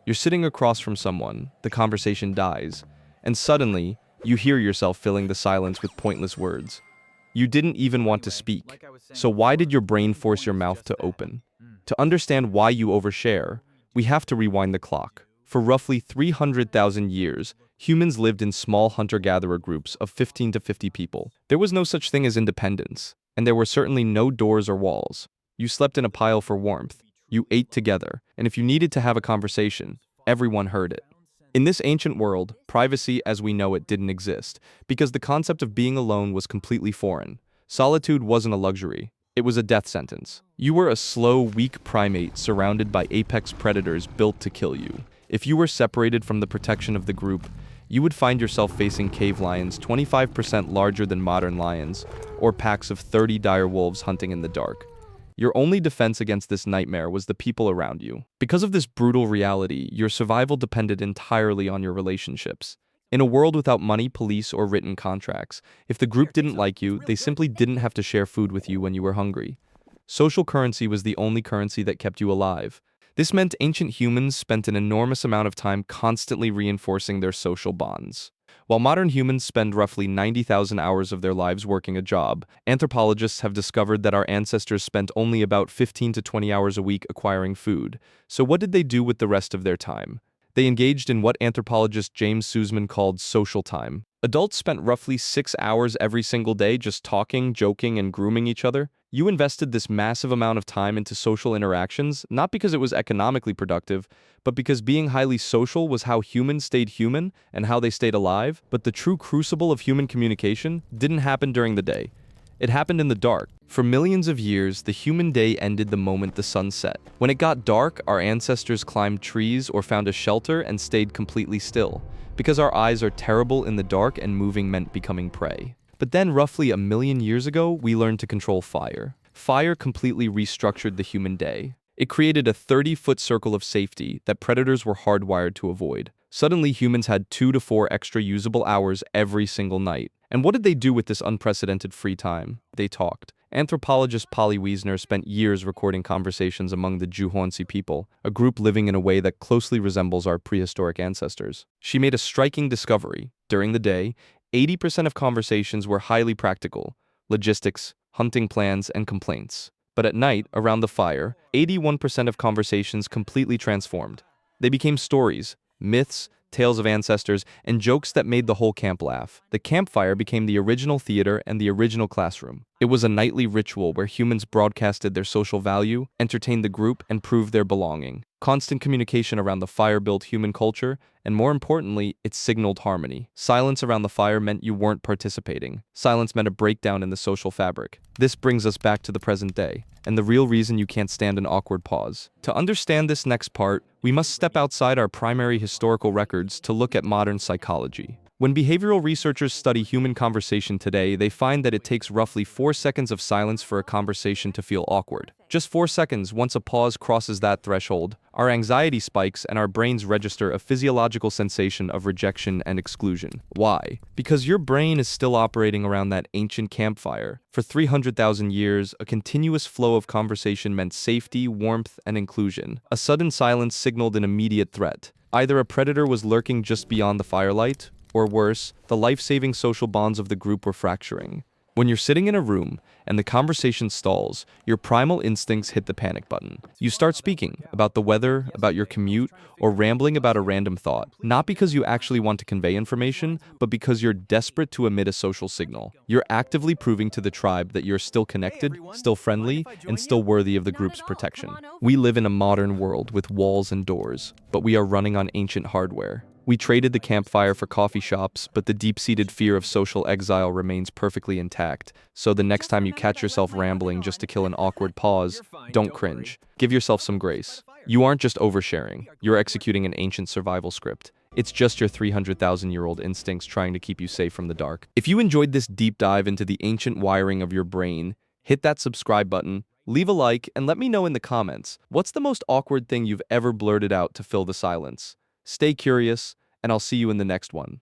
You're sitting across from someone, the conversation dies, and suddenly, you hear yourself filling the silence with pointless words. You didn't even want to speak. So why did your brain force your mouth to open? To understand why you overshare, we have to rewind the clock. For roughly 300,000 years, humans lived in small hunter-gatherer groups of 15 to 50 people. There was no such thing as independence, and there were certainly no doors or walls. You slept in a pile for warmth, you ate together, and if you needed to have a conversation, everyone heard it. In this ancient world, privacy as we know it didn't exist, because the concept of being alone was completely foreign. Solitude wasn't a luxury, it was a death sentence. You were a slow, weak primate surrounded by apex predators built to kill you. If you were separated from the protection of the group, you would find yourself facing cave lions 25% larger than modern lions, or packs of 30 dire wolves hunting in the dark. Your only defense against this nightmare was the people around you. Because of this brutal reality, your survival depended entirely on your relationships. In a world without money, police, or written contracts, if the group didn't like you, they simply didn't have to share food with you when you were hungry. Social currency was the only currency that kept you alive. This meant ancient humans spent an enormous amount of time constantly reinforcing their social bonds. While modern humans spend roughly 90,000 hours of their lives working a job, anthropologists have discovered that our ancestors spent only about 15 to 20 hours a week acquiring food. So what did they do with the rest of their time? They engaged in what anthropologist James Sussman called social time. Adults spent roughly 6 hours every single day just talking, joking, and grooming each other. You invested this massive amount of time into social interactions, not because it was economically productive, but because being highly social was how humans stayed human and how they stayed alive. But the true crucible of human communication didn't happen during the day. It happened in the dark. For millions of years, the human day ended the moment the sun set. When it got dark, our ancestors climbed trees or found a shelter and stayed completely still, because our eyes are terrible in the dark and moving meant becoming prey. But then, roughly a million years ago, we learned to control fire. Fire completely restructured the human day. It created a 30-foot circle of safety that predators were hardwired to avoid. Suddenly, humans had 2 to 4 extra usable hours every single night. And what did they do with this unprecedented free time? They talked. Anthropologist Polly Wiesner spent years recording conversations among the Juhonsi people, a group living in a way that closely resembles our prehistoric ancestors. She made a striking discovery. During the day, 80% of conversations were highly practical: logistics, hunting plans, and complaints. But at night, around the fire, 81% of conversations completely transformed. They became stories, myths, tales of ancestors, and jokes that made the whole camp laugh. The campfire became the original theater and the original classroom. It was a nightly ritual where humans broadcasted their social value, entertained the group, and proved their belonging. Constant communication around the fire built human culture, and more importantly, it signaled harmony. Silence around the fire meant you weren't participating. Silence meant a breakdown in the social fabric. This brings us back to the present day, and the real reason you can't stand an awkward pause. To understand this next part, we must step outside our primary historical records to look at modern psychology. When behavioral researchers study human conversation today, they find that it takes roughly 4 seconds of silence for a conversation to feel awkward. Just 4 seconds. Once a pause crosses that threshold, our anxiety spikes and our brains register a physiological sensation of rejection and exclusion. Why? Because your brain is still operating around that ancient campfire. For 300,000 years, a continuous flow of conversation meant safety, warmth, and inclusion. A sudden silence signaled an immediate threat. Either a predator was lurking just beyond the firelight, or worse, the life-saving social bonds of the group were fracturing. When you're sitting in a room and the conversation stalls, your primal instincts hit the panic button. You start speaking about the weather, about your commute, or rambling about a random thought, not because you actually want to convey information, but because you're desperate to emit a social signal. You're actively proving to the tribe that you're still connected, still friendly, and still worthy of the group's protection. We live in a modern world with walls and doors, but we are running on ancient hardware. We traded the campfire for coffee shops, but the deep-seated fear of social exile remains perfectly intact. So the next time you catch yourself rambling just to kill an awkward pause, don't cringe. Give yourself some grace. You aren't just oversharing. You're executing an ancient survival script. It's just your 300,000-year-old instincts trying to keep you safe from the dark. If you enjoyed this deep dive into the ancient wiring of your brain, hit that subscribe button, leave a like, and let me know in the comments, what's the most awkward thing you've ever blurted out to fill the silence? Stay curious, and I'll see you in the next one.